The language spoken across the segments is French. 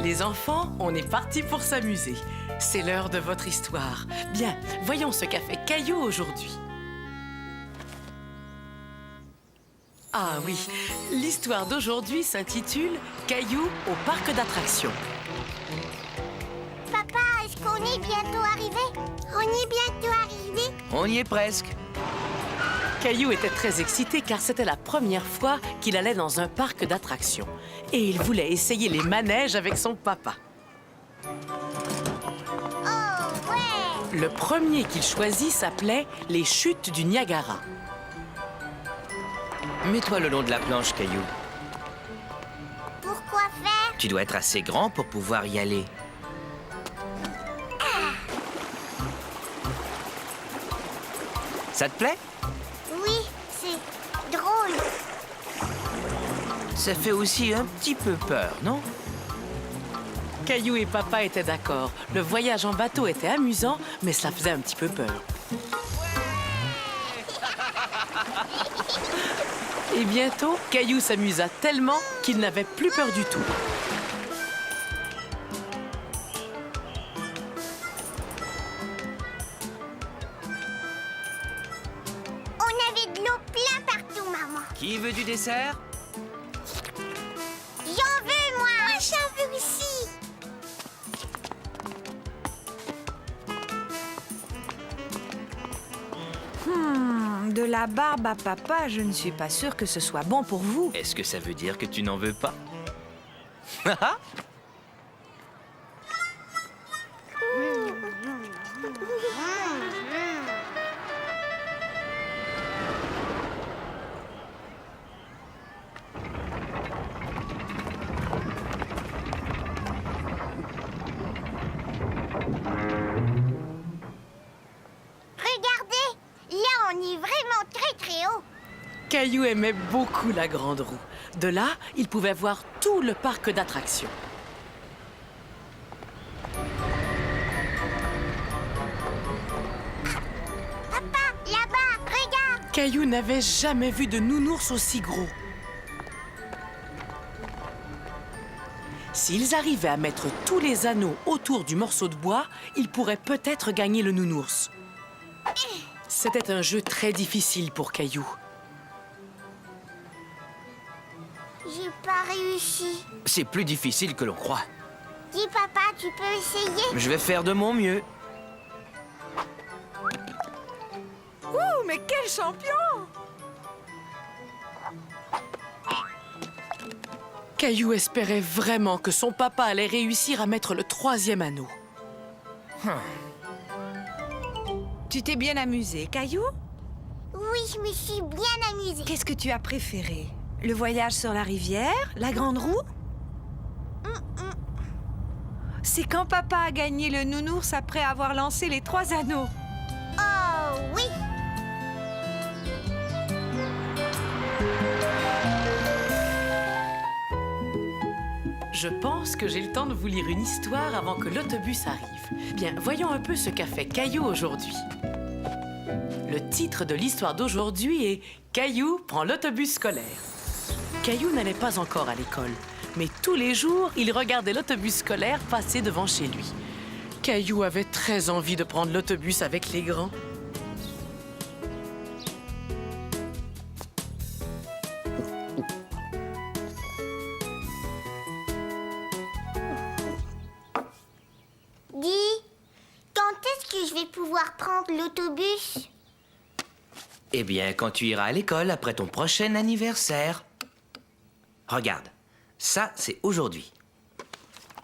Les enfants, on est partis pour s'amuser. C'est l'heure de votre histoire. Bien, voyons ce qu'a fait Caillou aujourd'hui. Ah oui, l'histoire d'aujourd'hui s'intitule « Caillou au parc d'attractions ». Papa, est-ce qu'on est bientôt arrivé? On est bientôt arrivé? On y est presque. Caillou était très excité car c'était la première fois qu'il allait dans un parc d'attractions. Et il voulait essayer les manèges avec son papa. Oh, ouais! Le premier qu'il choisit s'appelait « Les chutes du Niagara ». Mets-toi le long de la planche, Caillou. Pourquoi faire? Tu dois être assez grand pour pouvoir y aller. Ça te plaît? Oui, c'est drôle. Ça fait aussi un petit peu peur, non? Caillou et papa étaient d'accord. Le voyage en bateau était amusant, mais cela faisait un petit peu peur. Et bientôt, Caillou s'amusa tellement qu'il n'avait plus peur du tout. On avait de l'eau plein partout, maman. Qui veut du dessert? J'en veux, moi! Moi, j'en veux aussi! De la barbe à papa, je ne suis pas sûre que ce soit bon pour vous. Est-ce que ça veut dire que tu n'en veux pas? Regardez! Là, on est vraiment très haut. Caillou aimait beaucoup la grande roue. De là, il pouvait voir tout le parc d'attractions. Papa, là-bas, regarde! Caillou n'avait jamais vu de nounours aussi gros. S'ils arrivaient à mettre tous les anneaux autour du morceau de bois, ils pourraient peut-être gagner le nounours. C'était un jeu très difficile pour Caillou. J'ai pas réussi. C'est plus difficile que l'on croit. Dis, papa, tu peux essayer? Je vais faire de mon mieux. Ouh, mais quel champion! Caillou espérait vraiment que son papa allait réussir à mettre le 3e anneau. Tu t'es bien amusé, Caillou? Oui, je me suis bien amusée. Qu'est-ce que tu as préféré? Le voyage sur la rivière? La grande roue? C'est quand papa a gagné le nounours après avoir lancé les 3 anneaux. Oh, oui! Je pense que j'ai le temps de vous lire une histoire avant que l'autobus arrive. Bien, voyons un peu ce qu'a fait Caillou aujourd'hui. Le titre de l'histoire d'aujourd'hui est « Caillou prend l'autobus scolaire ». Caillou n'allait pas encore à l'école, mais tous les jours, il regardait l'autobus scolaire passer devant chez lui. Caillou avait très envie de prendre l'autobus avec les grands. Dis, quand est-ce que je vais pouvoir prendre l'autobus? Eh bien, quand tu iras à l'école après ton prochain anniversaire. Regarde, ça, c'est aujourd'hui.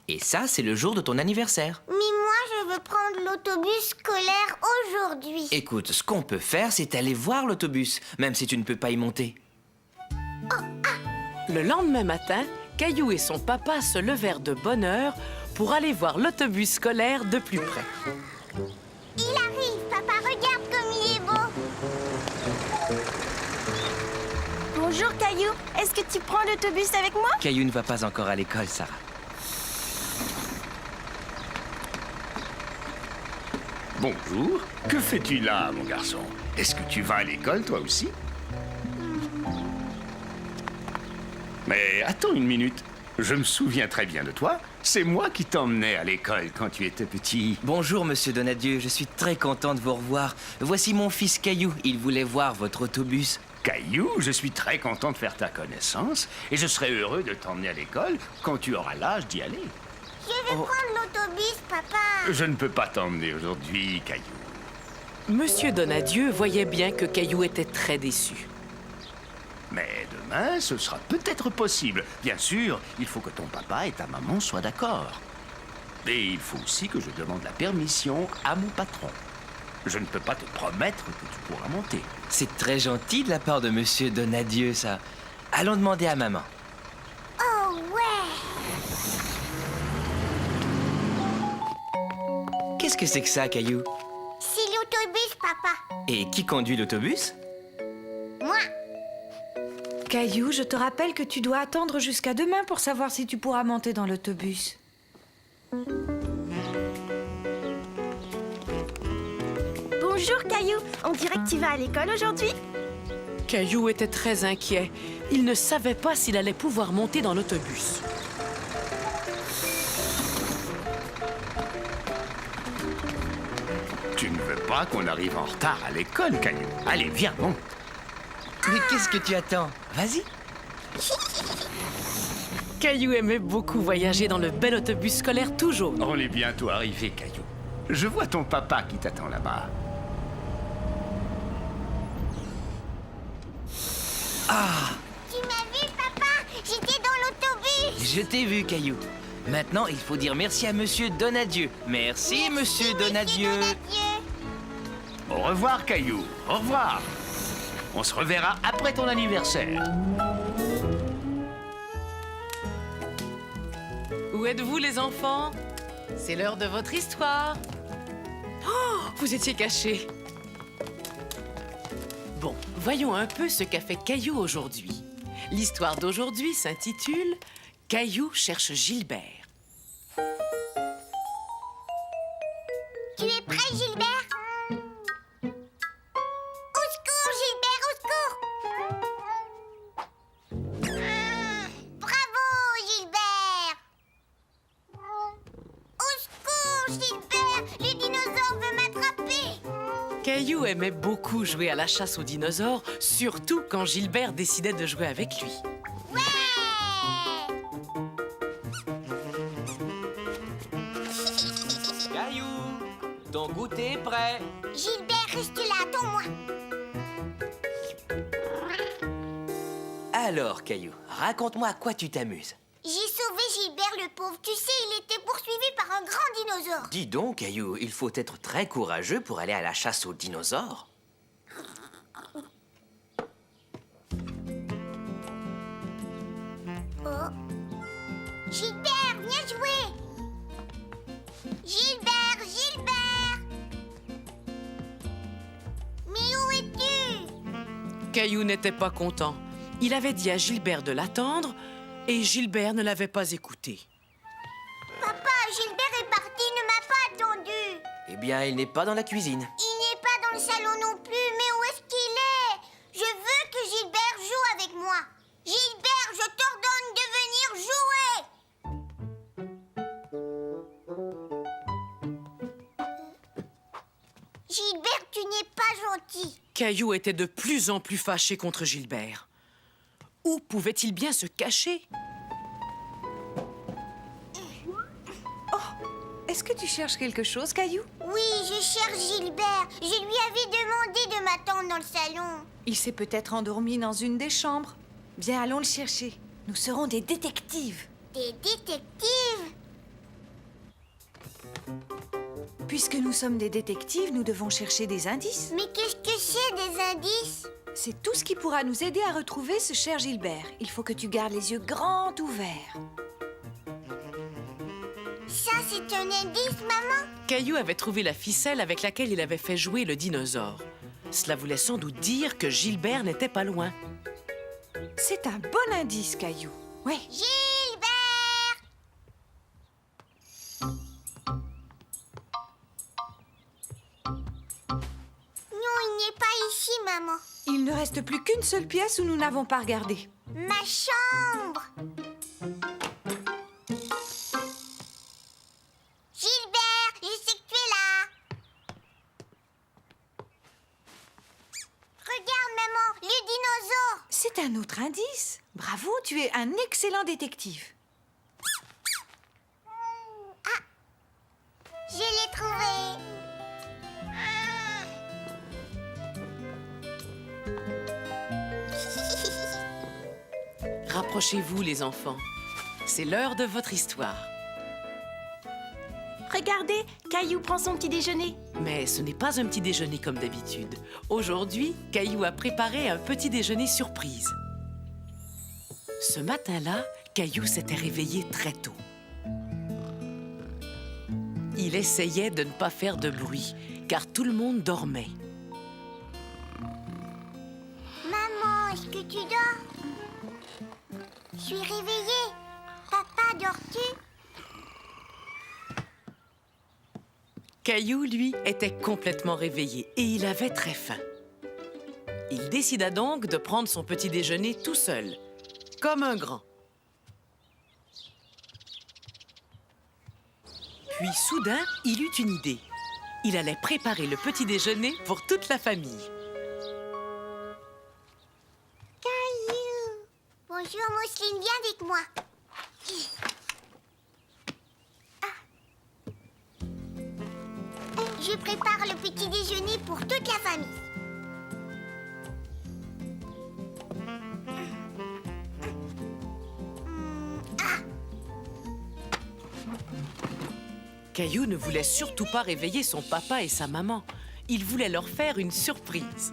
Et ça, c'est le jour de ton anniversaire. Mais moi, je veux prendre l'autobus scolaire aujourd'hui. Écoute, ce qu'on peut faire, c'est aller voir l'autobus, même si tu ne peux pas y monter. Le lendemain matin, Caillou et son papa se levèrent de bonne heure pour aller voir l'autobus scolaire de plus près. Il arrive, papa, regarde comme il est beau. Bonjour Caillou, est-ce que tu prends l'autobus avec moi? Caillou ne va pas encore à l'école, Sarah. Bonjour. Que fais-tu là, mon garçon? Est-ce que tu vas à l'école, toi aussi? Mais attends une minute. Je me souviens très bien de toi. C'est moi qui t'emmenais à l'école quand tu étais petit. Bonjour, monsieur Donadieu, je suis très content de vous revoir. Voici mon fils Caillou, il voulait voir votre autobus. Caillou, je suis très content de faire ta connaissance et je serai heureux de t'emmener à l'école quand tu auras l'âge d'y aller. Je vais prendre l'autobus, papa. Je ne peux pas t'emmener aujourd'hui, Caillou. Monsieur Donadieu voyait bien que Caillou était très déçu. Mais demain, ce sera peut-être possible. Bien sûr, il faut que ton papa et ta maman soient d'accord. Et il faut aussi que je demande la permission à mon patron. Je ne peux pas te promettre que tu pourras monter. C'est très gentil de la part de monsieur Donadieu, ça. Allons demander à maman. Oh ouais. Qu'est-ce que c'est que ça, Caillou? C'est l'autobus, papa. Et qui conduit l'autobus? Moi. Caillou, je te rappelle que tu dois attendre jusqu'à demain pour savoir si tu pourras monter dans l'autobus. Bonjour Caillou, on dirait que tu vas à l'école aujourd'hui? Caillou était très inquiet. Il ne savait pas s'il allait pouvoir monter dans l'autobus. Tu ne veux pas qu'on arrive en retard à l'école, Caillou. Allez, viens, monte. Mais qu'est-ce que tu attends? Vas-y. Caillou aimait beaucoup voyager dans le bel autobus scolaire tout jaune. On est bientôt arrivé, Caillou. Je vois ton papa qui t'attend là-bas. Tu m'as vu, papa? J'étais dans l'autobus. Je t'ai vu, Caillou. Maintenant, il faut dire merci à monsieur Donadieu. Merci, monsieur Donadieu. Au revoir, Caillou. Au revoir. On se reverra après ton anniversaire. Où êtes-vous, les enfants? C'est l'heure de votre histoire. Oh, vous étiez cachés. Bon, voyons un peu ce qu'a fait Caillou aujourd'hui. L'histoire d'aujourd'hui s'intitule « Caillou cherche Gilbert ». Tu es prêt, Gilbert? Au secours, Gilbert, au secours! Bravo, Gilbert! Au secours, Gilbert! Le dinosaure veut m'attraper! Caillou aimait beaucoup jouer à la chasse aux dinosaures, surtout quand Gilbert décidait de jouer avec lui. Ouais! Caillou, ton goûter est prêt. Gilbert, reste là, attends-moi! Alors, Caillou, raconte-moi à quoi tu t'amuses. J'ai sauvé Gilbert le pauvre. Tu sais, il était poursuivi par un grand dinosaure. Dis donc, Caillou, il faut être très courageux pour aller à la chasse aux dinosaures. Oh. Gilbert, viens jouer! Gilbert, Gilbert! Mais où es-tu? Caillou n'était pas content. Il avait dit à Gilbert de l'attendre et Gilbert ne l'avait pas écouté. Papa, Gilbert est parti, il ne m'a pas attendu. Eh bien, il n'est pas dans la cuisine. Il n'est pas dans le salon non plus, mais où est-ce qu'il est? Je veux que Gilbert joue avec moi. Gilbert, je t'ordonne de venir jouer. Gilbert, tu n'es pas gentil. Caillou était de plus en plus fâché contre Gilbert. Où pouvait-il bien se cacher? Est-ce que tu cherches quelque chose, Caillou? Oui, je cherche Gilbert. Je lui avais demandé de m'attendre dans le salon. Il s'est peut-être endormi dans une des chambres. Viens, allons le chercher. Nous serons des détectives. Des détectives? Puisque nous sommes des détectives, nous devons chercher des indices. Mais qu'est-ce que c'est des indices? C'est tout ce qui pourra nous aider à retrouver ce cher Gilbert. Il faut que tu gardes les yeux grands ouverts. Ça, c'est un indice, maman? Caillou avait trouvé la ficelle avec laquelle il avait fait jouer le dinosaure. Cela voulait sans doute dire que Gilbert n'était pas loin. C'est un bon indice, Caillou. Ouais. Gilbert! Non, il n'est pas ici, maman. Il ne reste plus qu'une seule pièce où nous n'avons pas regardé. Ma chambre! un autre indice. Bravo, tu es un excellent détective. Je l'ai trouvé. Rapprochez-vous, les enfants. C'est l'heure de votre histoire. Regardez, Caillou prend son petit déjeuner. Mais ce n'est pas un petit déjeuner comme d'habitude. Aujourd'hui, Caillou a préparé un petit déjeuner surprise. Ce matin-là, Caillou s'était réveillé très tôt. Il essayait de ne pas faire de bruit, car tout le monde dormait. Maman, est-ce que tu dors? Je suis réveillée. Papa, dors-tu? Caillou, lui, était complètement réveillé et il avait très faim. Il décida donc de prendre son petit déjeuner tout seul, comme un grand. Puis soudain, il eut une idée. Il allait préparer le petit déjeuner pour toute la famille. Caillou. Bonjour, Mousseline, viens avec moi. Je prépare le petit déjeuner pour toute la famille. Caillou ne voulait surtout pas réveiller son papa et sa maman. Il voulait leur faire une surprise.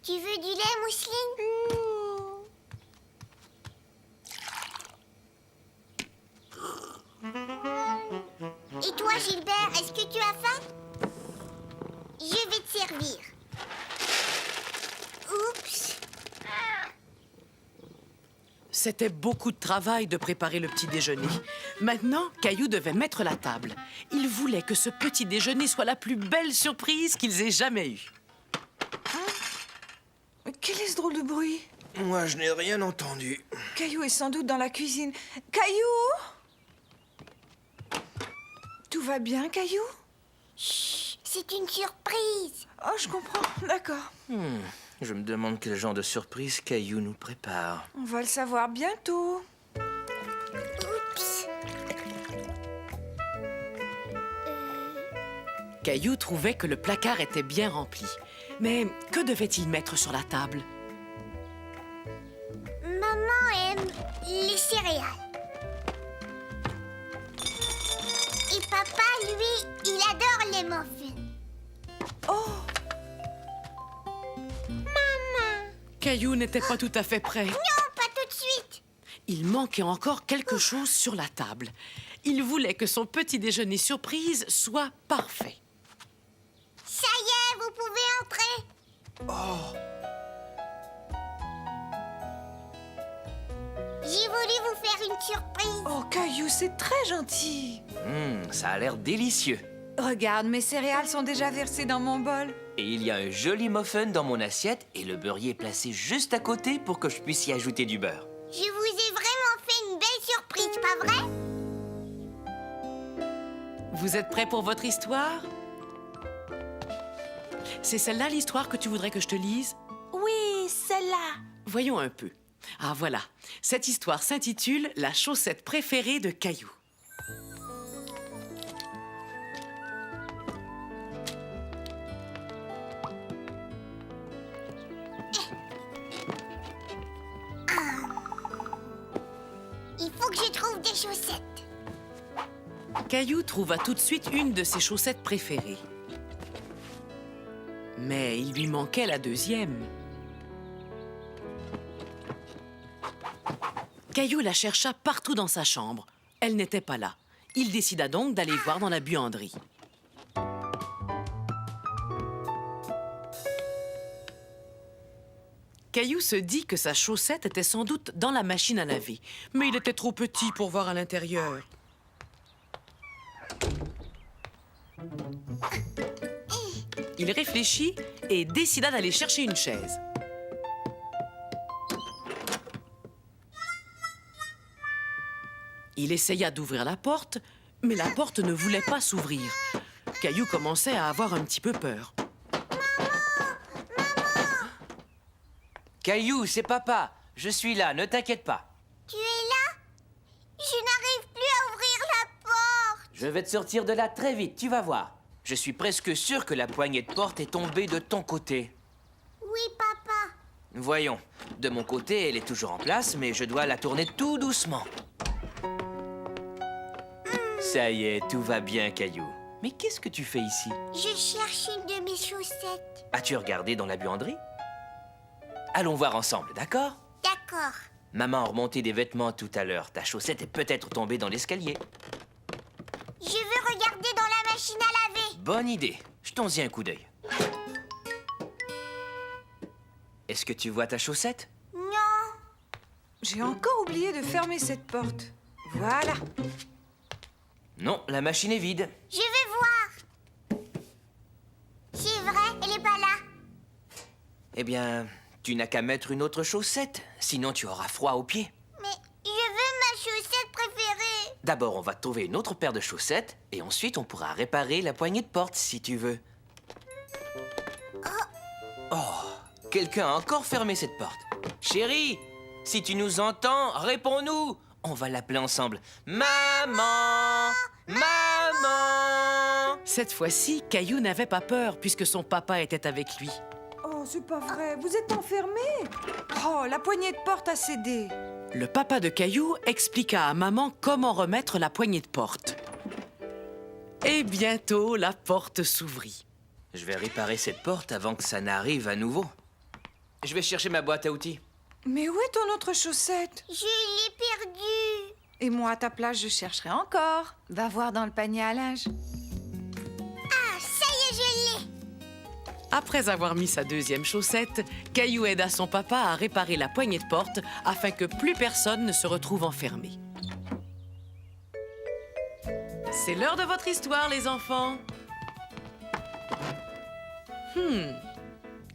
Tu veux du lait, Mousseline? Et toi, Gilbert, est-ce que tu as faim? Je vais te servir. Oups. C'était beaucoup de travail de préparer le petit déjeuner. Maintenant, Caillou devait mettre la table. Il voulait que ce petit déjeuner soit la plus belle surprise qu'ils aient jamais eue. Quel est ce drôle de bruit? Moi, je n'ai rien entendu. Caillou est sans doute dans la cuisine. Caillou? Tout va bien, Caillou? Chut, c'est une surprise. Oh, je comprends. D'accord. Je me demande quel genre de surprise Caillou nous prépare. On va le savoir bientôt. Oups. Caillou trouvait que le placard était bien rempli. Mais que devait-il mettre sur la table? Maman aime les céréales. Et papa, lui, il adore les muffins. Oh, Maman. Caillou n'était pas tout à fait prêt. Non, pas tout de suite. Il manquait encore quelque chose sur la table. Il voulait que son petit déjeuner surprise soit parfait. Ça y est, vous pouvez entrer. J'ai voulu vous faire une surprise. oh, Caillou, c'est très gentil. Ça a l'air délicieux. Regarde, mes céréales sont déjà versées dans mon bol. Et il y a un joli muffin dans mon assiette et le beurrier est placé juste à côté pour que je puisse y ajouter du beurre. Je vous ai vraiment fait une belle surprise, pas vrai? Vous êtes prêts pour votre histoire? C'est celle-là l'histoire que tu voudrais que je te lise? Oui, celle-là. Voyons un peu. Ah, voilà. Cette histoire s'intitule « La chaussette préférée de Caillou ». Il faut que je trouve des chaussettes. Caillou trouva tout de suite une de ses chaussettes préférées. Mais il lui manquait la deuxième. Caillou la chercha partout dans sa chambre. Elle n'était pas là. Il décida donc d'aller voir dans la buanderie. Caillou se dit que sa chaussette était sans doute dans la machine à laver, mais il était trop petit pour voir à l'intérieur. Il réfléchit et décida d'aller chercher une chaise. Il essaya d'ouvrir la porte, mais la porte ne voulait pas s'ouvrir. Caillou commençait à avoir un petit peu peur. Caillou, c'est papa. Je suis là, ne t'inquiète pas. Tu es là? Je n'arrive plus à ouvrir la porte. Je vais te sortir de là très vite, tu vas voir. Je suis presque sûr que la poignée de porte est tombée de ton côté. Oui, papa. Voyons, de mon côté, elle est toujours en place, mais je dois la tourner tout doucement. Ça y est, tout va bien, Caillou. Mais qu'est-ce que tu fais ici? Je cherche une de mes chaussettes. As-tu regardé dans la buanderie? Allons voir ensemble, d'accord? D'accord. Maman a remonté des vêtements tout à l'heure. Ta chaussette est peut-être tombée dans l'escalier. Je veux regarder dans la machine à laver. Bonne idée. Jetons-y un coup d'œil. Est-ce que tu vois ta chaussette? Non. J'ai encore oublié de fermer cette porte. Voilà. Non, la machine est vide. Je vais voir. C'est vrai, elle est pas là. Eh bien, tu n'as qu'à mettre une autre chaussette. Sinon, tu auras froid aux pieds. Mais je veux ma chaussette préférée. D'abord, on va te trouver une autre paire de chaussettes. Et ensuite, on pourra réparer la poignée de porte, si tu veux. Oh, quelqu'un a encore fermé cette porte. Chérie, si tu nous entends, réponds-nous. On va l'appeler ensemble. Maman! Maman! Cette fois-ci, Caillou n'avait pas peur puisque son papa était avec lui. Oh, c'est pas vrai. Vous êtes enfermé. Oh, la poignée de porte a cédé. Le papa de Caillou expliqua à maman comment remettre la poignée de porte. Et bientôt, la porte s'ouvrit. Je vais réparer cette porte avant que ça n'arrive à nouveau. Je vais chercher ma boîte à outils. Mais où est ton autre chaussette? Je l'ai perdue. Et moi, à ta place, je chercherai encore. Va voir dans le panier à linge. Ah, ça y est, je l'ai. Après avoir mis sa deuxième chaussette, Caillou aida son papa à réparer la poignée de porte afin que plus personne ne se retrouve enfermé. C'est l'heure de votre histoire, les enfants.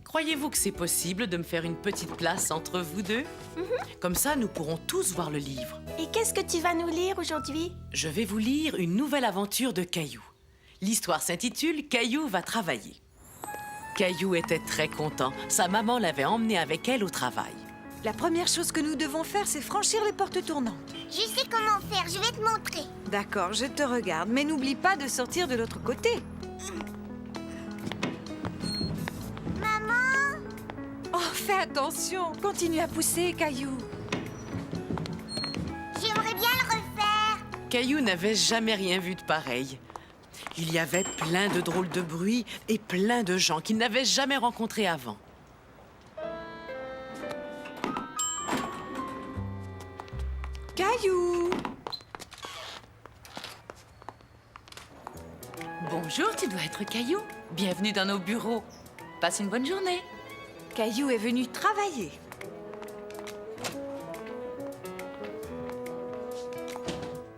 Croyez-vous que c'est possible de me faire une petite place entre vous deux? Comme ça, nous pourrons tous voir le livre. Et qu'est-ce que tu vas nous lire aujourd'hui? Je vais vous lire une nouvelle aventure de Caillou. L'histoire s'intitule « Caillou va travailler ». Caillou était très content. Sa maman l'avait emmené avec elle au travail. La première chose que nous devons faire, c'est franchir les portes tournantes. Je sais comment faire, je vais te montrer. D'accord, je te regarde, mais n'oublie pas de sortir de l'autre côté. Maman, Oh, fais attention. Continue à pousser, Caillou. j'aimerais bien le refaire. Caillou n'avait jamais rien vu de pareil. Il y avait plein de drôles de bruits et plein de gens qu'il n'avait jamais rencontrés avant. Caillou! Bonjour, tu dois être Caillou. Bienvenue dans nos bureaux. Passe une bonne journée. Caillou est venu travailler.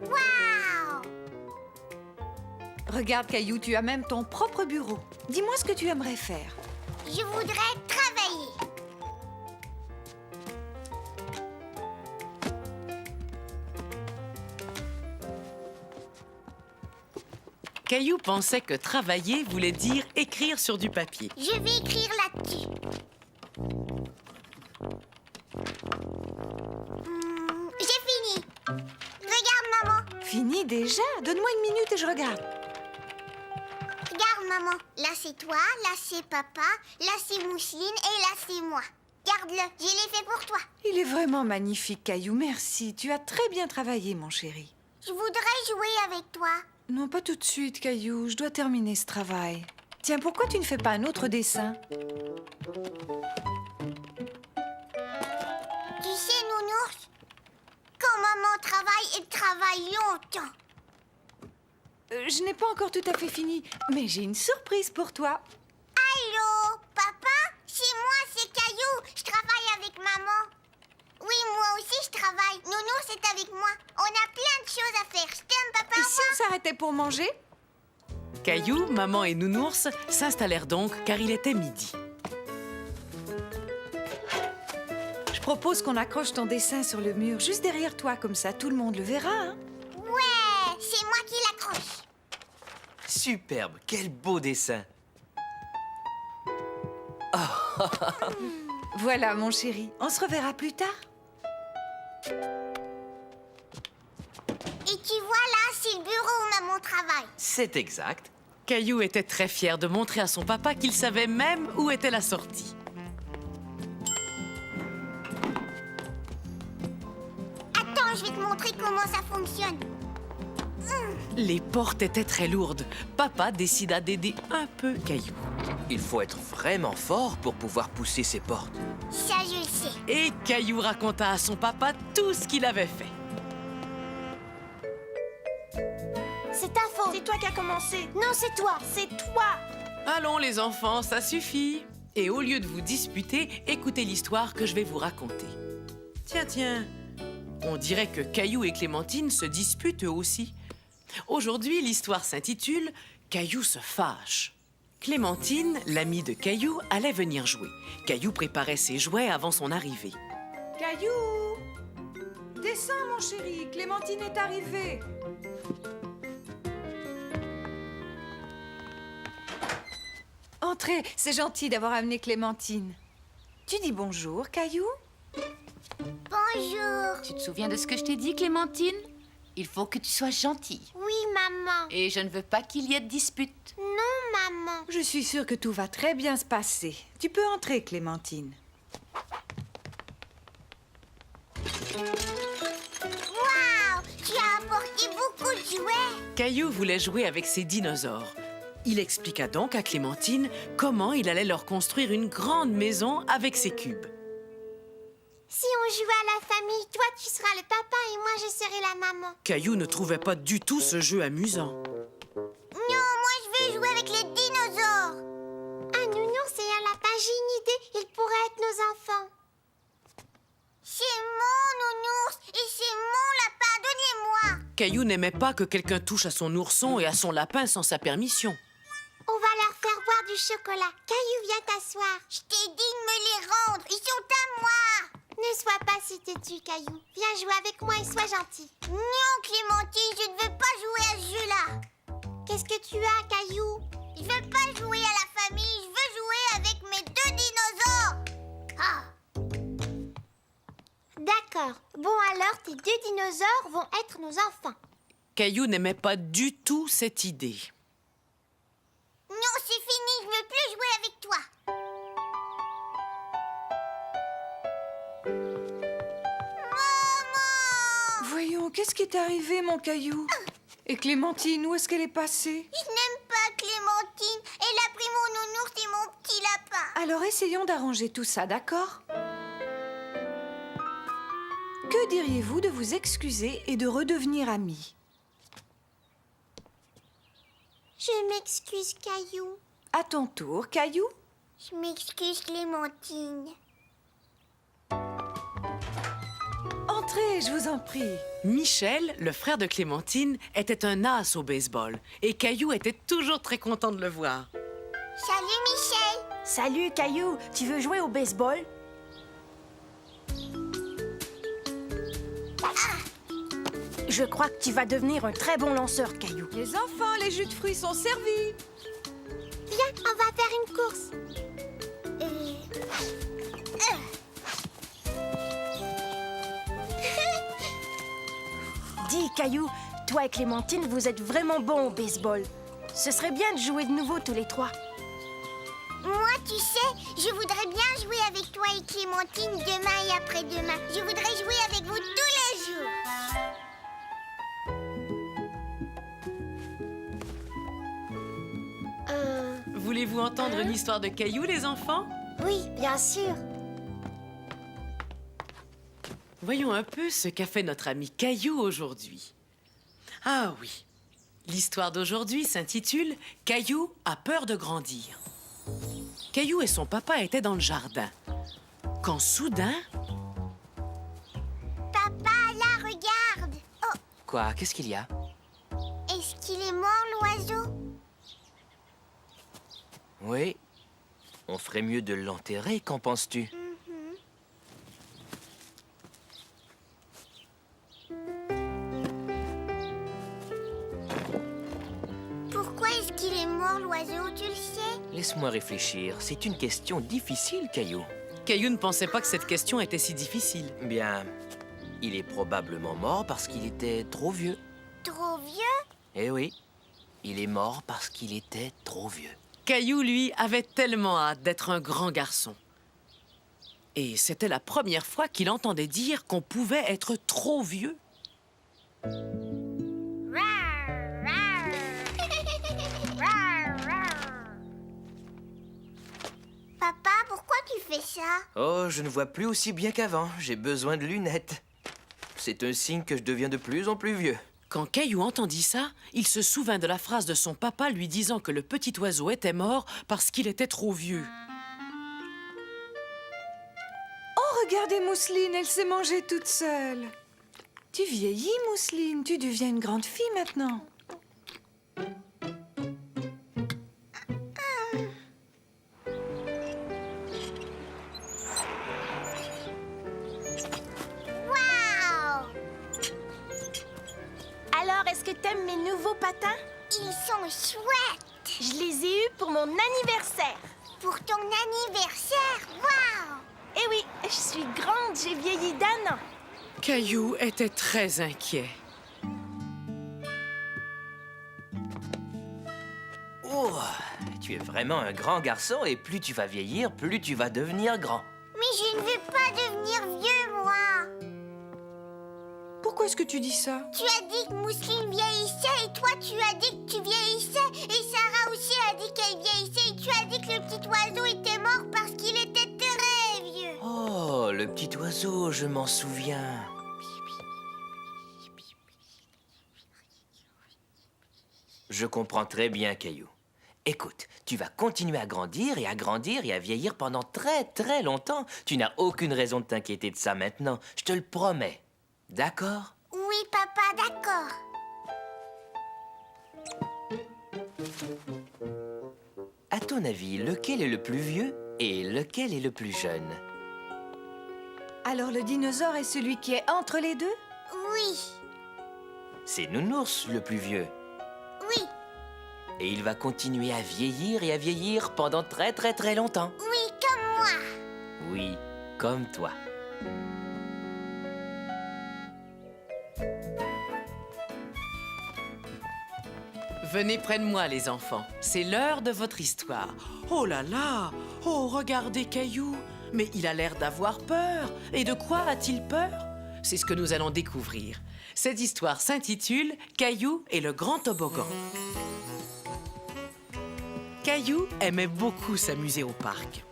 Waouh! Regarde, Caillou, tu as même ton propre bureau. Dis-moi ce que tu aimerais faire. Je voudrais travailler. Caillou pensait que travailler voulait dire écrire sur du papier. Je vais écrire là-dessus. J'ai fini. Regarde, maman. Fini déjà? Donne-moi une minute et je regarde. Regarde, maman. Là, c'est toi, là, c'est papa, là, c'est Mousseline et là, c'est moi. Garde-le, je l'ai fait pour toi. Il est vraiment magnifique, Caillou. Merci. Tu as très bien travaillé, mon chéri. Je voudrais jouer avec toi. Non, pas tout de suite, Caillou. Je dois terminer ce travail. Tiens, pourquoi tu ne fais pas un autre dessin? Tu sais, Nounours, quand maman travaille, elle travaille longtemps. Je n'ai pas encore tout à fait fini, mais j'ai une surprise pour toi. Allô, papa? C'est moi, c'est Caillou. Je travaille avec maman. Oui, moi aussi, je travaille. Nounours est avec moi. On a plein de choses à faire. Je t'aime, papa. Et si on s'arrêtait pour manger? Caillou, maman et Nounours s'installèrent donc car il était midi. Je propose qu'on accroche ton dessin sur le mur, juste derrière toi, comme ça tout le monde le verra. Hein? superbe. Quel beau dessin. Voilà, mon chéri. On se reverra plus tard. Et tu vois là, c'est le bureau où maman travaille. C'est exact. Caillou était très fier de montrer à son papa qu'il savait même où était la sortie. Attends, je vais te montrer comment ça fonctionne. Les portes étaient très lourdes. Papa décida d'aider un peu Caillou. Il faut être vraiment fort pour pouvoir pousser ces portes. Ça, je le sais. Et Caillou raconta à son papa tout ce qu'il avait fait. C'est ta faute. C'est toi qui as commencé. Non, c'est toi. C'est toi. Allons les enfants, ça suffit. Et au lieu de vous disputer, écoutez l'histoire que je vais vous raconter. Tiens, on dirait que Caillou et Clémentine se disputent eux aussi. Aujourd'hui, l'histoire s'intitule « Caillou se fâche ». Clémentine, l'amie de Caillou, allait venir jouer. Caillou préparait ses jouets avant son arrivée. Caillou! Descends, mon chéri. Clémentine est arrivée. Entrez, c'est gentil d'avoir amené Clémentine. Tu dis bonjour, Caillou? Bonjour. Tu te souviens de ce que je t'ai dit, Clémentine? Il faut que tu sois gentille. Oui, maman. Et je ne veux pas qu'il y ait de dispute. Non, maman. Je suis sûre que tout va très bien se passer. Tu peux entrer, Clémentine. Waouh, tu as apporté beaucoup de jouets. Caillou voulait jouer avec ses dinosaures. Il expliqua donc à Clémentine comment il allait leur construire une grande maison avec ses cubes. Si on jouait à la famille, toi tu seras le papa et moi je serai la maman. Caillou ne trouvait pas du tout ce jeu amusant. Non, moi je veux jouer avec les dinosaures. Un nounours et un lapin, j'ai une idée, ils pourraient être nos enfants. C'est mon nounours et c'est mon lapin, donnez-moi. Caillou n'aimait pas que quelqu'un touche à son ourson et à son lapin sans sa permission. On va leur faire boire du chocolat. Caillou, viens t'asseoir. Je t'ai dit de me les rendre, ils sont à moi. Ne sois pas si têtu, Caillou. Viens jouer avec moi et sois gentil. Non, Clémentine, je ne veux pas jouer à ce jeu-là. Qu'est-ce que tu as, Caillou? Je veux pas jouer à la famille, je veux jouer avec mes 2 dinosaures. Ah. D'accord. Bon alors, tes 2 dinosaures vont être nos enfants. Caillou n'aimait pas du tout cette idée. Non, c'est fini, je veux plus jouer avec toi. Maman! Voyons, qu'est-ce qui est arrivé, mon Caillou? Et Clémentine, où est-ce qu'elle est passée? Je n'aime pas Clémentine. Elle a pris mon nounours et mon petit lapin. Alors essayons d'arranger tout ça, d'accord? Que diriez-vous de vous excuser et de redevenir amis? Je m'excuse, Caillou. À ton tour, Caillou? Je m'excuse, Clémentine. Entrez, je vous en prie. Michel, le frère de Clémentine, était un as au baseball. Et Caillou était toujours très content de le voir. Salut, Michel. Salut, Caillou. Tu veux jouer au baseball? Je crois que tu vas devenir un très bon lanceur, Caillou. Les enfants, les jus de fruits sont servis. Viens, on va faire une course. Dis, Caillou, toi et Clémentine, vous êtes vraiment bons au baseball. Ce serait bien de jouer de nouveau tous les 3. Moi, tu sais, je voudrais bien jouer avec toi et Clémentine demain et après-demain. Je voudrais jouer avec vous tous les jours. Voulez-vous entendre une histoire de Caillou, les enfants? Oui, bien sûr. Voyons un peu ce qu'a fait notre ami Caillou aujourd'hui. Ah oui, l'histoire d'aujourd'hui s'intitule « Caillou a peur de grandir ». Caillou et son papa étaient dans le jardin. Quand soudain... Papa, là, regarde. Oh, Quoi? Qu'est-ce qu'il y a? est-ce qu'il est mort, l'oiseau? Oui. On ferait mieux de l'enterrer, qu'en penses-tu? Pourquoi est-ce qu'il l'oiseau, tu le sais? Laisse-moi réfléchir. C'est une question difficile, Caillou. Caillou ne pensait pas que cette question était si difficile. Bien, il est probablement mort parce qu'il était trop vieux. Trop vieux? Eh oui, il est mort parce qu'il était trop vieux. Caillou, lui, avait tellement hâte d'être un grand garçon. Et c'était la première fois qu'il entendait dire qu'on pouvait être trop vieux. Papa, pourquoi tu fais ça? Oh, je ne vois plus aussi bien qu'avant. J'ai besoin de lunettes. C'est un signe que je deviens de plus en plus vieux. Quand Caillou entendit ça, il se souvint de la phrase de son papa lui disant que le petit oiseau était mort parce qu'il était trop vieux. Oh, regardez Mousseline, elle s'est mangée toute seule. Tu vieillis, Mousseline, tu deviens une grande fille maintenant. Waouh! Alors, est-ce que t'aimes mes nouveaux patins? Ils sont chouettes! Je les ai eus pour mon anniversaire. Pour ton anniversaire! Waouh! Eh oui, je suis grande, j'ai vieilli d'1 an. Caillou était très inquiet. Oh, tu es vraiment un grand garçon et plus tu vas vieillir, plus tu vas devenir grand. Mais je ne veux pas devenir vieux, moi! Pourquoi est-ce que tu dis ça? Tu as dit que Mousseline vieillissait et toi tu as dit que tu vieillissais et Sarah aussi a dit qu'elle vieillissait et tu as dit que le petit oiseau était mort parce qu'il était très vieux. Oh, le petit oiseau, je m'en souviens. Je comprends très bien, Caillou. Écoute, tu vas continuer à grandir et à grandir et à vieillir pendant très très longtemps. Tu n'as aucune raison de t'inquiéter de ça maintenant, je te le promets. D'accord? Oui, papa, d'accord. À ton avis, lequel est le plus vieux et lequel est le plus jeune? Alors le dinosaure est celui qui est entre les deux? Oui, C'est Nounours le plus vieux. oui, Et il va continuer à vieillir pendant très très très longtemps. oui, comme moi. Oui, comme toi. Venez près de moi, les enfants. C'est l'heure de votre histoire. Oh là là! Oh, regardez Caillou! Mais il a l'air d'avoir peur. Et de quoi a-t-il peur? C'est ce que nous allons découvrir. Cette histoire s'intitule Caillou et le grand toboggan. Caillou aimait beaucoup s'amuser au parc.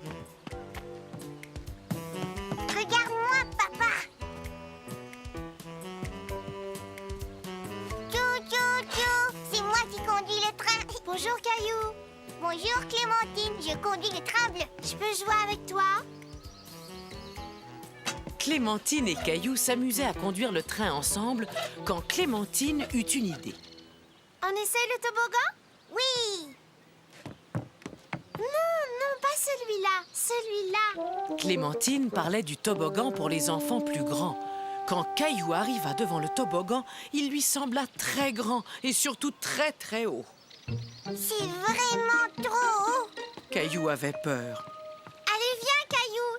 Regarde-moi, papa. Tchou, tchou, tchou. C'est moi qui conduis le train. Bonjour, Caillou. Bonjour, Clémentine. Je conduis le train bleu. Je peux jouer avec toi? Clémentine et Caillou s'amusaient à conduire le train ensemble quand Clémentine eut une idée. On essaye le toboggan? Oui. Non, pas celui-là. Celui-là. Clémentine parlait du toboggan pour les enfants plus grands. Quand Caillou arriva devant le toboggan, il lui sembla très grand et surtout très très haut. C'est vraiment trop haut. Caillou avait peur. Allez, viens, Caillou.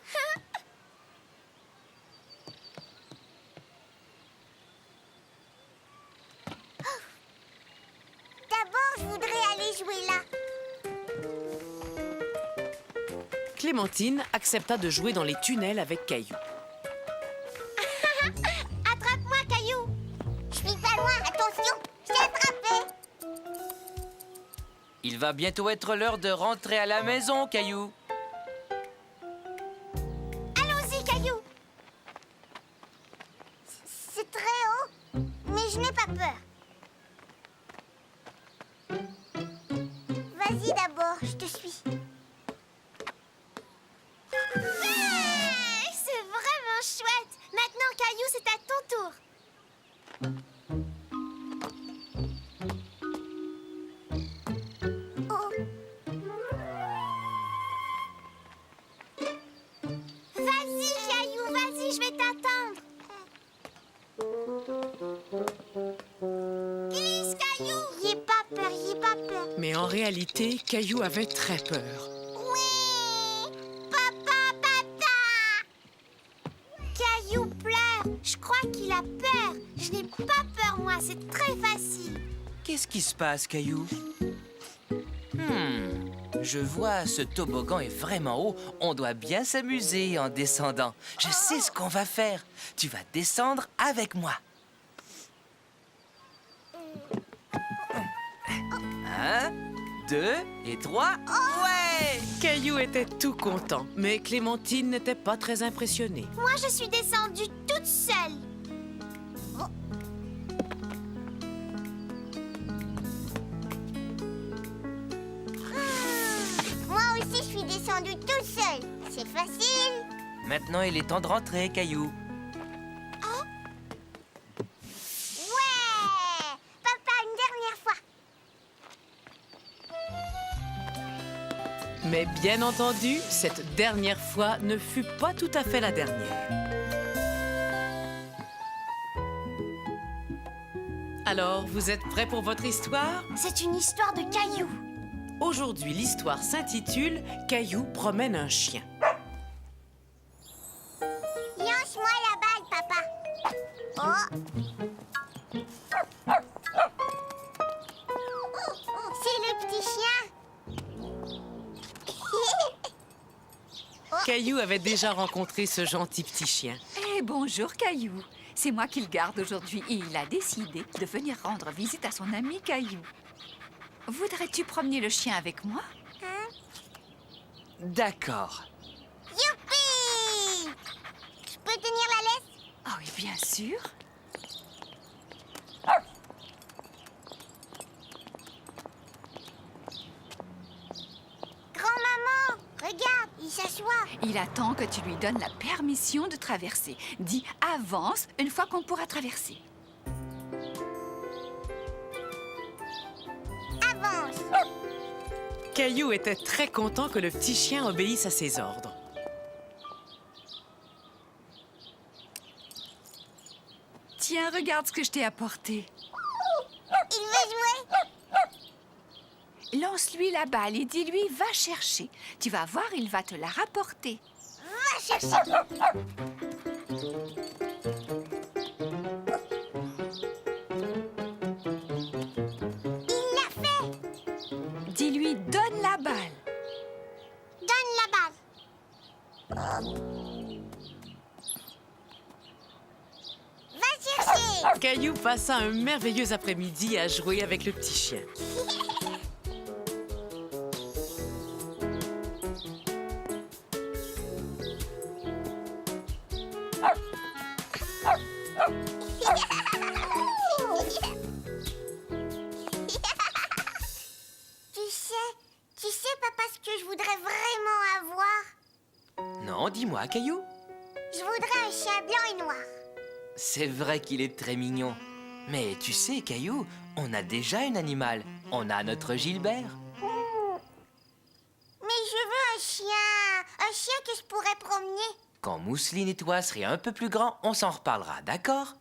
D'abord, je voudrais aller jouer là. Clémentine accepta de jouer dans les tunnels avec Caillou. Attrape-moi, Caillou. Je suis pas loin, attention. Je t'ai attrapé. Il va bientôt être l'heure de rentrer à la maison, Caillou. Allons-y, Caillou. C'est très haut, mais je n'ai pas peur. Vas-y d'abord, je te suis. Ouais, c'est vraiment chouette. Maintenant, Caillou, c'est à ton tour. Oh. Vas-y, Caillou, vas-y, je vais t'attendre. Glisse, Caillou. Y'aie pas peur, y'aie pas peur. Mais en réalité, Caillou avait très peur. Oui! Papa! Caillou pleure. Je crois qu'il a peur. Je n'ai pas peur, moi. C'est très facile. Qu'est-ce qui se passe, Caillou? Je vois, ce toboggan est vraiment haut. On doit bien s'amuser en descendant. Je sais ce qu'on va faire. Tu vas descendre avec moi. 1, 2 et 3. Ouais! Caillou était tout content, mais Clémentine n'était pas très impressionnée. Moi, je suis descendue toute seule. Moi aussi, je suis descendue toute seule. C'est facile. Maintenant, il est temps de rentrer, Caillou. Ouais! Papa, une dernière fois. Mais bien entendu, cette dernière fois ne fut pas tout à fait la dernière. Alors, vous êtes prêts pour votre histoire? C'est une histoire de Caillou. Aujourd'hui, l'histoire s'intitule « Caillou promène un chien ». Lance-moi la balle, papa. Oh! C'est le petit chien. Caillou avait déjà rencontré ce gentil petit chien. Eh, bonjour, Caillou. C'est moi qui le garde aujourd'hui et il a décidé de venir rendre visite à son ami Caillou. Voudrais-tu promener le chien avec moi? D'accord. Youpi! Je peux tenir la laisse? Ah oui, bien sûr. Grand-maman, regarde, il s'assoit. Il attend que tu lui donnes la permission de traverser. Dis avance une fois qu'on pourra traverser. Avance. Caillou était très content que le petit chien obéisse à ses ordres. Tiens, regarde ce que je t'ai apporté. Il veut jouer. Lance-lui la balle et dis-lui va chercher. Tu vas voir, il va te la rapporter. Va chercher. Il l'a fait. Dis-lui donne la balle. Donne la balle. Va chercher. Caillou passa un merveilleux après-midi à jouer avec le petit chien. Tu sais, papa, ce que je voudrais vraiment avoir? Non, dis-moi, Caillou. Je voudrais un chien blanc et noir. C'est vrai qu'il est très mignon. Mais tu sais, Caillou, on a déjà un animal. On a notre Gilbert. Mais je veux un chien que je pourrais promener. Quand Mousseline et toi serez un peu plus grands, on s'en reparlera, d'accord?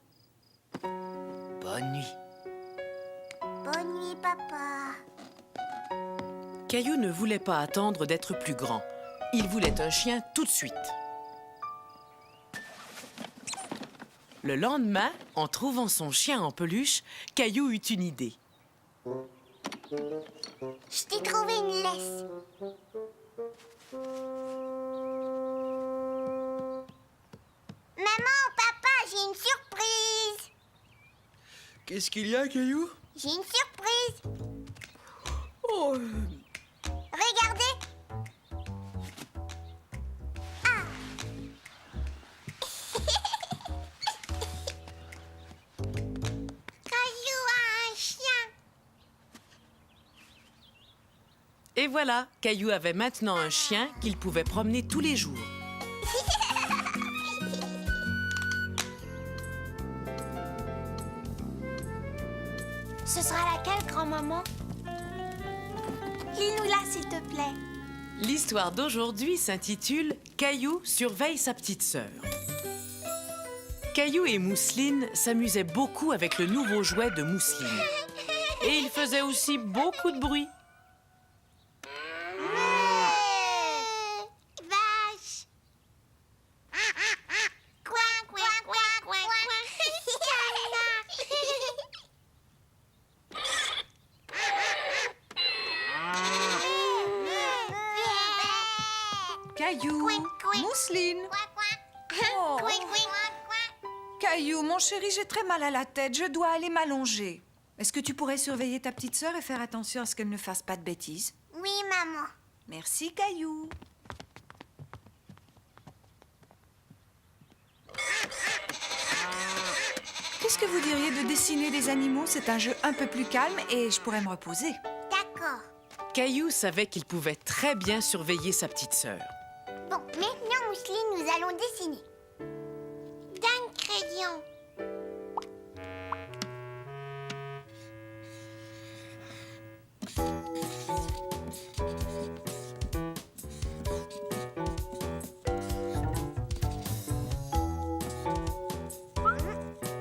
Bonne nuit. Bonne nuit, papa. Caillou ne voulait pas attendre d'être plus grand. Il voulait un chien tout de suite. Le lendemain, en trouvant son chien en peluche, Caillou eut une idée. Je t'ai trouvé une laisse. Maman, papa, j'ai une surprise. Qu'est-ce qu'il y a, Caillou? J'ai une surprise. Oh, Regardez. Ah. Caillou a un chien. et voilà, Caillou avait maintenant un chien qu'il pouvait promener tous les jours. Ce sera laquelle, grand-maman? Lis-nous-la, s'il te plaît. L'histoire d'aujourd'hui s'intitule « Caillou surveille sa petite sœur ». Caillou et Mousseline s'amusaient beaucoup avec le nouveau jouet de Mousseline. Et ils faisaient aussi beaucoup de bruit. Caillou, Couin, couin. Mousseline. Coin, coin. Oh. Couin, couin, coin. Caillou, mon chéri, j'ai très mal à la tête. Je dois aller m'allonger. Est-ce que tu pourrais surveiller ta petite sœur et faire attention à ce qu'elle ne fasse pas de bêtises? Oui, maman. Merci, Caillou. Qu'est-ce que vous diriez de dessiner des animaux? C'est un jeu un peu plus calme et je pourrais me reposer. D'accord. Caillou savait qu'il pouvait très bien surveiller sa petite sœur. Bon, maintenant, Mousseline, nous allons dessiner. D'un crayon.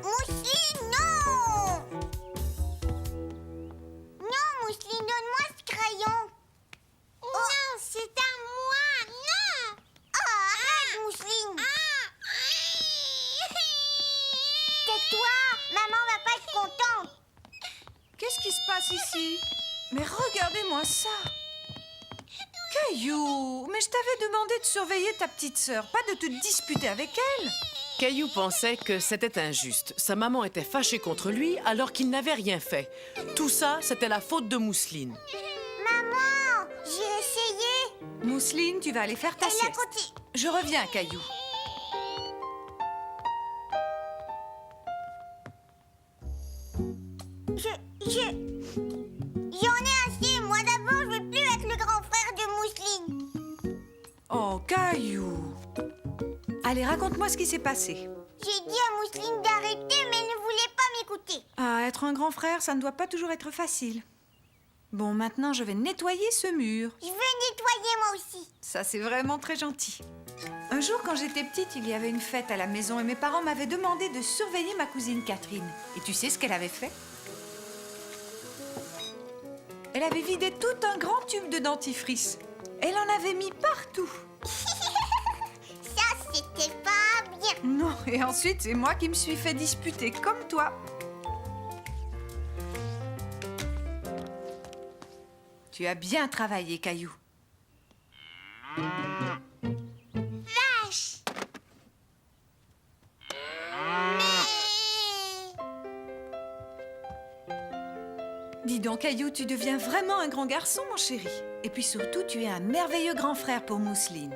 Mousseline, non! Non, Mousseline, donne-moi ce crayon. Non, c'est à moi, non! Oh, arrête, Mousseline! Tais-toi, maman va pas être contente. Qu'est-ce qui se passe ici? Mais regardez-moi ça! Caillou, mais je t'avais demandé de surveiller ta petite sœur, pas de te disputer avec elle. Caillou pensait que c'était injuste. Sa maman était fâchée contre lui alors qu'il n'avait rien fait. Tout ça, c'était la faute de Mousseline. Maman, j'ai essayé. Mousseline, tu vas aller faire ta Elle a sieste. continué. Je reviens, Caillou. J'en ai assez. Moi d'abord, je veux plus être le grand frère de Mousseline. Oh, Caillou. Allez, raconte-moi ce qui s'est passé. J'ai dit à Mousseline d'arrêter, mais elle ne voulait pas m'écouter. Ah, être un grand frère, ça ne doit pas toujours être facile. Bon, maintenant, je vais nettoyer ce mur. Je veux nettoyer moi aussi. Ça, c'est vraiment très gentil. Un jour, quand j'étais petite, il y avait une fête à la maison et mes parents m'avaient demandé de surveiller ma cousine Catherine. Et tu sais ce qu'elle avait fait? Elle avait vidé tout un grand tube de dentifrice. Elle en avait mis partout. Ça, c'était pas bien. Non, et ensuite, c'est moi qui me suis fait disputer, comme toi. Tu as bien travaillé, Caillou. Vache. Dis donc, Caillou, tu deviens vraiment un grand garçon, mon chéri. Et puis surtout, tu es un merveilleux grand frère pour Mousseline.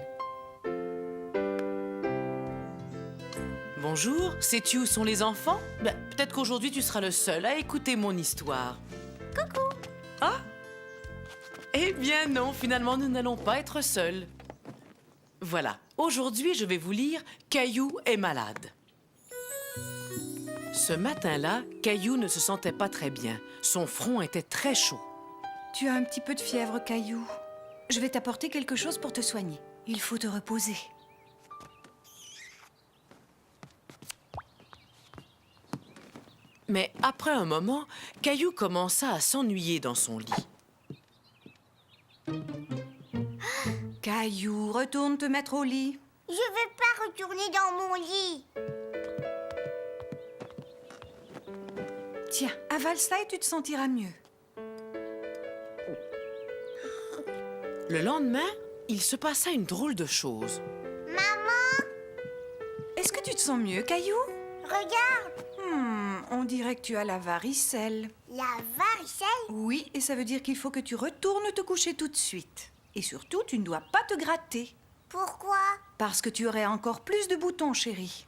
Bonjour, sais-tu où sont les enfants? Peut-être qu'aujourd'hui tu seras le seul à écouter mon histoire. Coucou. Ah? Eh bien non, finalement nous n'allons pas être seuls. Voilà, aujourd'hui je vais vous lire « Caillou est malade ». Ce matin-là, Caillou ne se sentait pas très bien. Son front était très chaud. Tu as un petit peu de fièvre, Caillou. Je vais t'apporter quelque chose pour te soigner. Il faut te reposer. Mais après un moment, Caillou commença à s'ennuyer dans son lit. Caillou, retourne te mettre au lit. Je veux pas retourner dans mon lit. Tiens, avale ça et tu te sentiras mieux. Le lendemain, il se passa une drôle de chose. Maman, Est-ce que tu te sens mieux, Caillou? regarde. On dirait que tu as la varicelle. La varicelle. Oui, et ça veut dire qu'il faut que tu retournes te coucher tout de suite. Et surtout, tu ne dois pas te gratter. Pourquoi? Parce que tu aurais encore plus de boutons, chérie.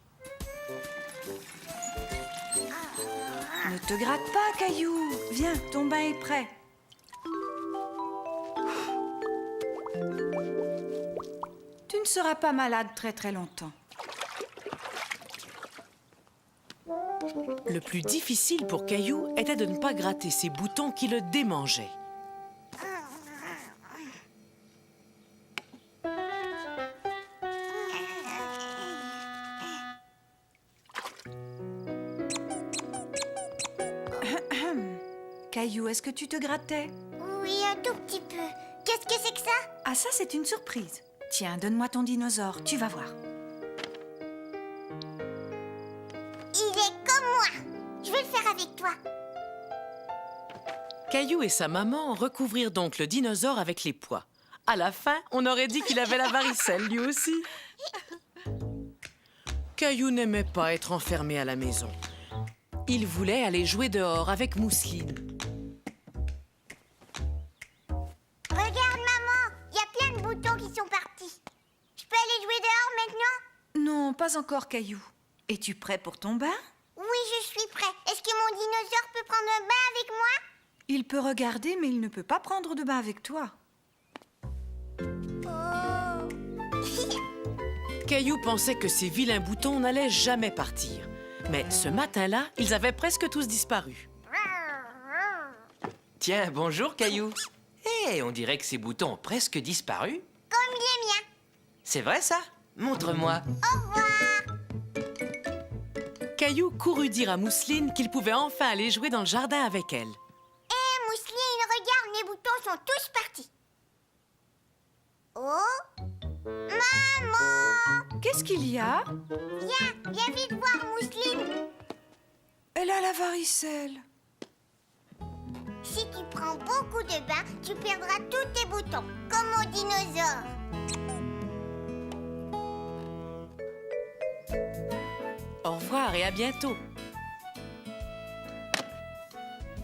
Ne te gratte pas, Caillou. Viens, ton bain est prêt. Tu ne seras pas malade très très longtemps. Le plus difficile pour Caillou était de ne pas gratter ses boutons qui le démangeaient. Caillou, est-ce que tu te grattais? Oui, un tout petit peu. Qu'est-ce que c'est que ça? Ah, ça, c'est une surprise. Tiens, donne-moi ton dinosaure, tu vas voir. Il est comme moi. Je vais le faire avec toi. Caillou et sa maman recouvrirent donc le dinosaure avec les pois. À la fin, on aurait dit qu'il avait la varicelle, lui aussi. Caillou n'aimait pas être enfermé à la maison. Il voulait aller jouer dehors avec Mousseline. Regarde, maman, il y a plein de boutons qui sont partis. Je peux aller jouer dehors maintenant? Non, pas encore, Caillou. Es-tu prêt pour ton bain? Oui, je suis prêt. Est-ce que mon dinosaure peut prendre un bain avec moi? Il peut regarder, mais il ne peut pas prendre de bain avec toi. Oh. Caillou pensait que ces vilains boutons n'allaient jamais partir. Mais ce matin-là, ils avaient presque tous disparu. Tiens, bonjour, Caillou. Hé, on dirait que ces boutons ont presque disparu. Comme les miens. C'est vrai, ça? Montre-moi. Au revoir. Caillou courut dire à Mousseline qu'il pouvait enfin aller jouer dans le jardin avec elle. Hé, Mousseline, regarde, mes boutons sont tous partis. Oh, maman! Qu'est-ce qu'il y a? Viens vite voir Mousseline. Elle a la varicelle. Si tu prends beaucoup de bains, tu perdras tous tes boutons, comme au dinosaure. Au revoir et à bientôt.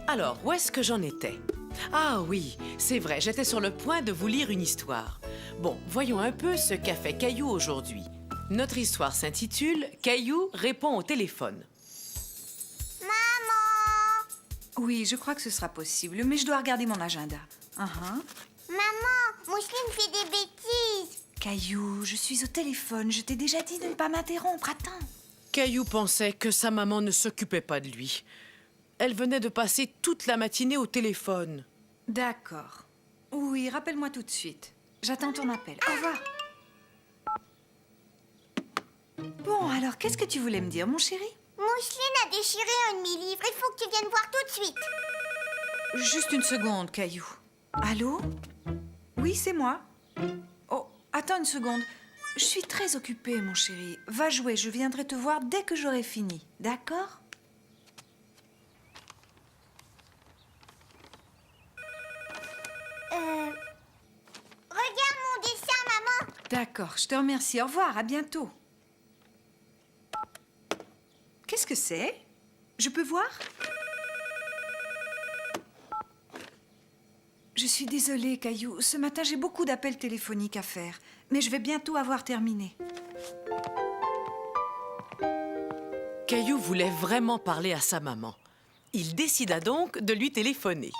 Alors, où est-ce que j'en étais? Ah oui, c'est vrai, j'étais sur le point de vous lire une histoire. Bon, voyons un peu ce qu'a fait Caillou aujourd'hui. Notre histoire s'intitule « Caillou répond au téléphone ». Maman! Oui, je crois que ce sera possible, mais je dois regarder mon agenda. Maman, Mousseline fait des bêtises. Caillou, je suis au téléphone. Je t'ai déjà dit de ne pas m'interrompre. Attends. Caillou pensait que sa maman ne s'occupait pas de lui. Elle venait de passer toute la matinée au téléphone. D'accord. Oui, rappelle-moi tout de suite. J'attends ton appel. Au revoir. Bon, alors, qu'est-ce que tu voulais me dire, mon chéri? Mousseline a déchiré un de mes livres. Il faut que tu viennes voir tout de suite. Juste une seconde, Caillou. Allô? Oui, c'est moi. Oh, attends une seconde. Je suis très occupée, mon chéri. Va jouer, je viendrai te voir dès que j'aurai fini. D'accord? Regarde mon dessin, maman. D'accord, je te remercie. Au revoir, à bientôt. Qu'est-ce que c'est? Je peux voir? Je suis désolée, Caillou. Ce matin, j'ai beaucoup d'appels téléphoniques à faire. Mais je vais bientôt avoir terminé. Caillou voulait vraiment parler à sa maman. Il décida donc de lui téléphoner.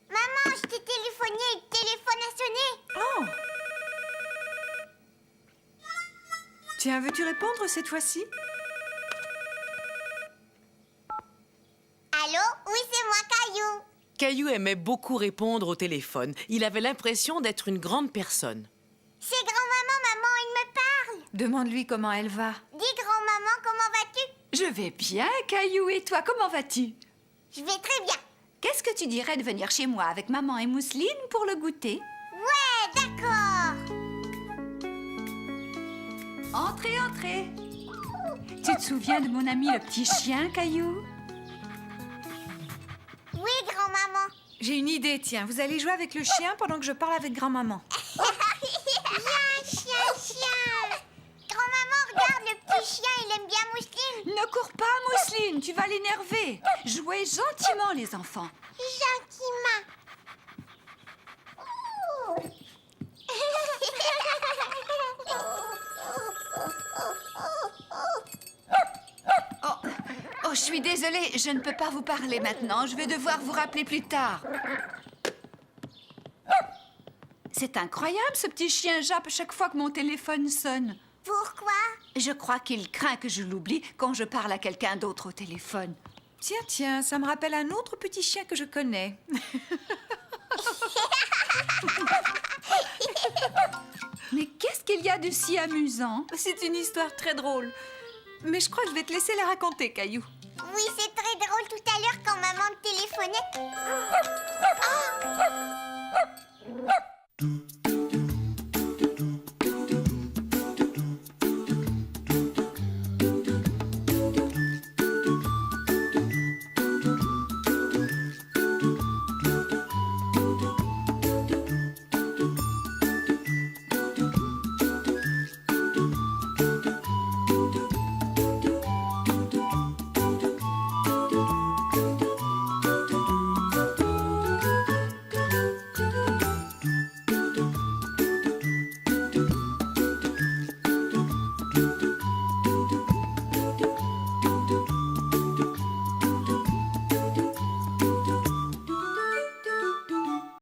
Maman, je t'ai téléphoné et le téléphone a sonné. Oh! Tiens, veux-tu répondre cette fois-ci? Allô? Oui, c'est moi, Caillou. Caillou aimait beaucoup répondre au téléphone. Il avait l'impression d'être une grande personne. C'est grand-maman, maman, il me parle. Demande-lui comment elle va. Dis, grand-maman, comment vas-tu? Je vais bien, Caillou. Et toi, comment vas-tu? Je vais très bien. Qu'est-ce que tu dirais de venir chez moi avec maman et Mousseline pour le goûter? Ouais, d'accord. Entrez, entrez. Tu te souviens de mon ami le petit chien, Caillou? Oui, grand-maman. J'ai une idée, tiens. Vous allez jouer avec le chien pendant que je parle avec grand-maman. Viens, chien. Grand-maman, regarde, le petit chien, il aime bien Mousseline. Ne cours pas, Mousseline, tu vas l'énerver. Jouez gentiment, les enfants. Gentiment. Oh, je suis désolée, je ne peux pas vous parler maintenant. Je vais devoir vous rappeler plus tard. C'est incroyable, ce petit chien jappe chaque fois que mon téléphone sonne. Pourquoi? Je crois qu'il craint que je l'oublie quand je parle à quelqu'un d'autre au téléphone. Tiens, tiens, ça me rappelle un autre petit chien que je connais. Mais qu'est-ce qu'il y a de si amusant? C'est une histoire très drôle. Mais je crois que je vais te laisser la raconter, Caillou. Oui, c'est très drôle tout à l'heure quand maman me téléphonait. Oh!